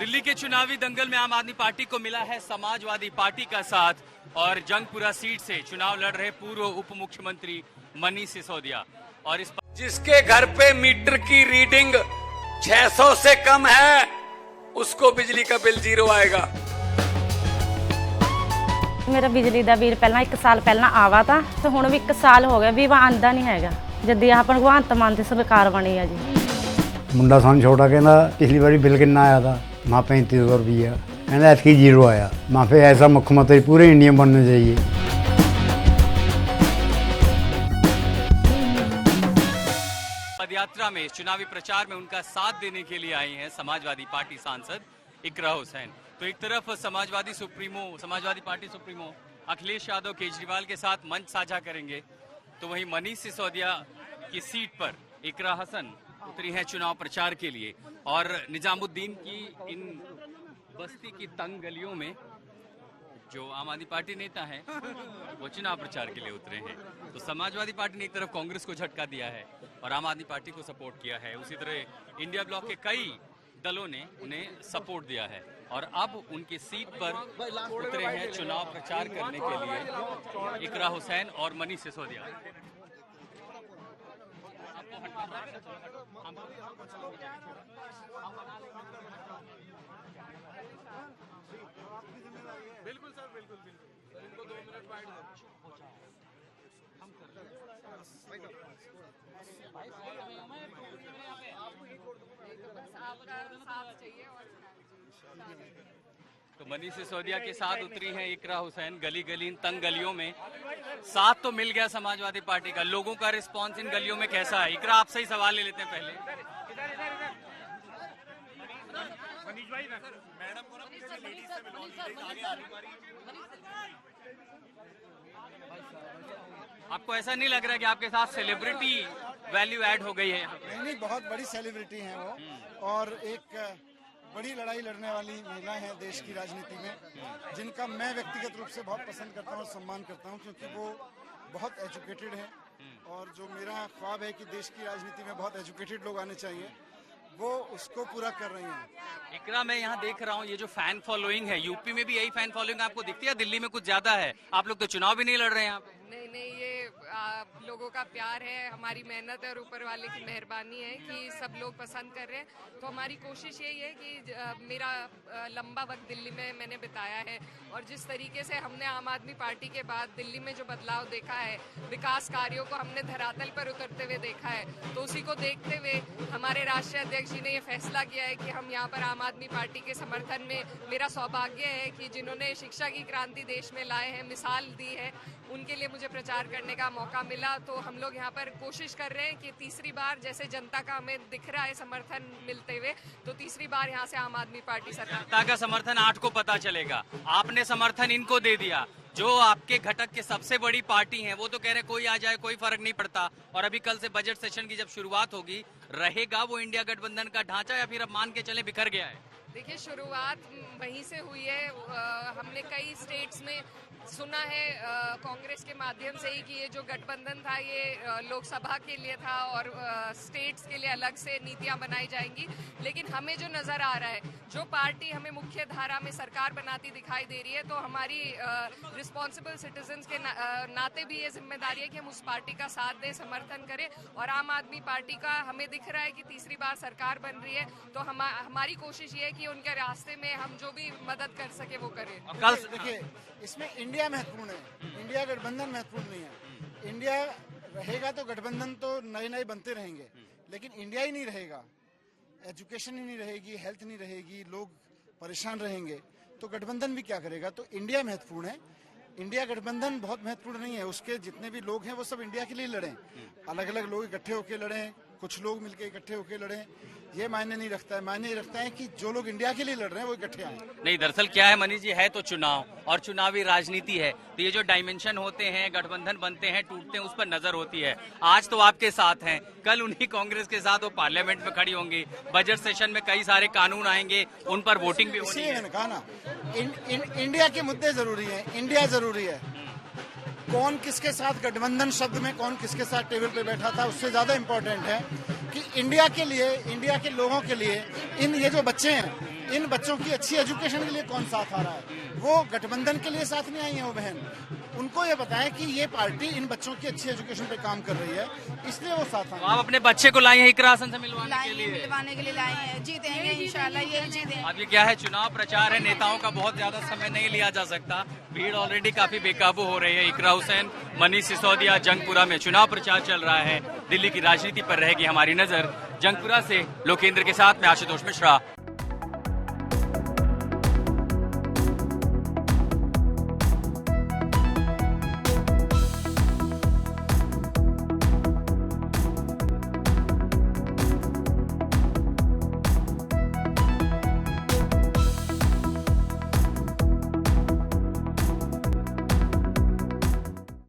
दिल्ली के चुनावी दंगल में आम आदमी पार्टी को मिला है समाजवादी पार्टी का साथ और जंगपुरा सीट से चुनाव लड़ रहे पूर्व उप मुख्यमंत्री मनीष सिसोदिया। और इस जिसके घर पे मीटर की रीडिंग 600 से कम है उसको बिजली का बिल 0 आएगा। मेरा बिजली ਦਾ ਬਿੱਲ ਪਹਿਲਾਂ 1 ਸਾਲ ਪਹਿਲਾਂ ਆਵਾ ਤਾਂ ਤੇ ਹੁਣ ਵੀ 1 ਸਾਲ ਹੋ ਗਿਆ ਵੀ ਆਂਦਾ ਨਹੀਂ ਹੈਗਾ ਜਦ ਆਹ ਭਗਵੰਤ ਮਾਨ ਦੀ ਸਰਕਾਰ ਬਣੀ ਆ ਜੀ। ਮੁੰਡਾ ਸਾਨੂੰ ਛੋਟਾ ਕਹਿੰਦਾ ਪਿਛਲੀ ਵਾਰੀ ਬਿੱਲ ਕਿੰਨਾ ਆਇਆ था माँ 3500 रुपया कहना ऐसी 0 आया। माँ फिर ऐसा मुख्यमंत्री पूरे इंडिया में बनना चाहिए। पदयात्रा में चुनावी प्रचार में उनका साथ देने के लिए आई हैं समाजवादी पार्टी सांसद इकरा हुसैन। तो एक तरफ समाजवादी पार्टी सुप्रीमो अखिलेश यादव केजरीवाल के साथ मंच साझा करेंगे, तो वहीं मनीष सिसोदिया की सीट पर इकरा हसन उतरी है चुनाव प्रचार के लिए। और निजामुद्दीन की इन बस्ती की तंग गलियों में जो आम आदमी पार्टी नेता है वो चुनाव प्रचार के लिए उतरे हैं। तो समाजवादी पार्टी ने एक तरफ कांग्रेस को झटका दिया है और आम आदमी पार्टी को सपोर्ट किया है, उसी तरह इंडिया ब्लॉक के कई दलों ने उन्हें सपोर्ट दिया है और अब उनकी सीट पर उतरे हैं चुनाव प्रचार करने के लिए इकरा हुसैन और मनीष सिसोदिया। बिल्कुल सर, बिल्कुल इनको 2 मिनट वाइड तो मनीष सिसोदिया के साथ उतरी हैं इकरा हुसैन। गली गली इन तंग गलियों में साथ तो मिल गया समाजवादी पार्टी का। लोगों का रिस्पांस इन गलियों में कैसा है? इकरा आपसे ही सवाल ले लेते हैं पहले। मैडम को आपको ऐसा नहीं लग रहा कि आपके साथ सेलिब्रिटी वैल्यू ऐड हो गई है? नहीं, बहुत बड़ी सेलिब्रिटी हैं वो और एक बड़ी लड़ाई लड़ने वाली महिला है देश की राजनीति में, जिनका मैं व्यक्तिगत रूप से बहुत पसंद करता हूँ और सम्मान करता हूँ, क्योंकि वो बहुत एजुकेटेड है और जो मेरा ख्वाब है कि देश की राजनीति में बहुत एजुकेटेड लोग आने चाहिए, वो उसको पूरा कर रही हैं। इकरा, मैं यहाँ देख रहा हूँ ये जो फैन फॉलोइंग है, यूपी में भी यही फैन फॉलोइंग आपको दिखती है? दिल्ली में कुछ ज्यादा है? आप लोग तो चुनाव भी नहीं लड़ रहे हैं यहाँ पे। नहीं, ये लोगों का प्यार है, हमारी मेहनत है और ऊपर वाले की मेहरबानी है कि सब लोग पसंद कर रहे हैं। तो हमारी कोशिश यही है कि मेरा लंबा वक्त दिल्ली में मैंने बिताया है और जिस तरीके से हमने आम आदमी पार्टी के बाद दिल्ली में जो बदलाव देखा है, विकास कार्यों को हमने धरातल पर उतरते हुए देखा है, तो उसी को देखते हुए हमारे राष्ट्रीय अध्यक्ष जी ने ये फैसला किया है कि हम यहाँ पर आम आदमी पार्टी के समर्थन में, मेरा सौभाग्य है कि जिन्होंने शिक्षा की क्रांति देश में लाए हैं, मिसाल दी है, उनके लिए मुझे प्रचार करने का मौका मिला। तो हम लोग यहाँ पर कोशिश कर रहे हैं कि तीसरी बार जैसे जनता का हमें दिख रहा है समर्थन मिलते हुए, तो तीसरी बार यहाँ से आम आदमी पार्टी सरकार। जनता का समर्थन 8 को पता चलेगा, आपने समर्थन इनको दे दिया। जो आपके घटक के सबसे बड़ी पार्टी है वो तो कह रहे कोई आ जाए कोई फर्क नहीं पड़ता। और अभी कल से बजट सेशन की जब शुरुआत होगी, रहेगा वो इंडिया गठबंधन का ढांचा या फिर अब मान के चले बिखर गया है? देखिए, शुरुआत वहीं से हुई है। हमने कई स्टेट्स में सुना है कांग्रेस के माध्यम से ही कि ये जो गठबंधन था ये लोकसभा के लिए था और स्टेट्स के लिए अलग से नीतियां बनाई जाएंगी। लेकिन हमें जो नजर आ रहा है, जो पार्टी हमें मुख्य धारा में सरकार बनाती दिखाई दे रही है, तो हमारी रिस्पॉन्सिबल सिटीजन्स के नाते भी ये जिम्मेदारी है कि हम उस पार्टी का साथ दें, समर्थन करें। और आम आदमी पार्टी का हमें दिख रहा है कि तीसरी बार सरकार बन रही है, तो हमारी कोशिश ये है कि उनके रास्ते में हम जो भी मदद कर सके वो करें। कल देखिए, इसमें इंडिया महत्वपूर्ण है, इंडिया गठबंधन महत्वपूर्ण नहीं है। इंडिया रहेगा तो गठबंधन तो नए बनते रहेंगे, लेकिन इंडिया ही नहीं रहेगा, एजुकेशन ही नहीं रहेगी, हेल्थ नहीं रहेगी, लोग परेशान रहेंगे, तो गठबंधन भी क्या करेगा? तो इंडिया महत्वपूर्ण है, इंडिया गठबंधन बहुत महत्वपूर्ण नहीं है। उसके जितने भी लोग हैं वो सब इंडिया के लिए लड़ें, अलग अलग लोग इकट्ठे होकर लड़ें, कुछ लोग मिलकर इकट्ठे होकर लड़ें, ये मायने नहीं रखता है। मायने ये रखता है कि जो लोग इंडिया के लिए लड़ रहे हैं वो इकट्ठे आए। नहीं, दरअसल क्या है मनीष जी, है तो चुनाव और चुनावी राजनीति है, तो ये जो डायमेंशन होते हैं, गठबंधन बनते हैं, टूटते हैं, उस पर नजर होती है। आज तो आपके साथ हैं, कल उन्हीं कांग्रेस के साथ वो पार्लियामेंट में खड़ी होंगी, बजट सेशन में कई सारे कानून आएंगे, उन पर वोटिंग भी होनी है। मैंने कहा ना, इंडिया के मुद्दे जरूरी है, इंडिया जरूरी है। कौन किसके साथ गठबंधन शब्द में कौन किसके साथ टेबल पे बैठा था, उससे ज्यादा इम्पोर्टेंट है कि इंडिया के लिए, इंडिया के लोगों के लिए, ये जो बच्चे हैं इन बच्चों की अच्छी एजुकेशन के लिए कौन साथ आ रहा है? वो गठबंधन के लिए साथ नहीं आई है वो बहन। उनको ये पता है कि ये पार्टी इन बच्चों की अच्छी एजुकेशन पे काम कर रही है, इसलिए वो साथ तो आप अपने बच्चे को लाए हैं इकरा हसन से मिलवाने के लिए? मिलवाने के लिए लाए हैं, जीतेंगे इंशाल्लाह, यही जीतेंगे। अब ये क्या है, चुनाव प्रचार है, नेताओं का बहुत ज्यादा समय नहीं लिया जा सकता, भीड़ ऑलरेडी काफी बेकाबू हो रही है। इकरा हुसैन, मनीष सिसोदिया जंगपुरा में चुनाव प्रचार चल रहा है। दिल्ली की राजनीति पर रहेगी हमारी नजर। जंगपुरा से लोकेंद्र के साथ में आशुतोष मिश्रा।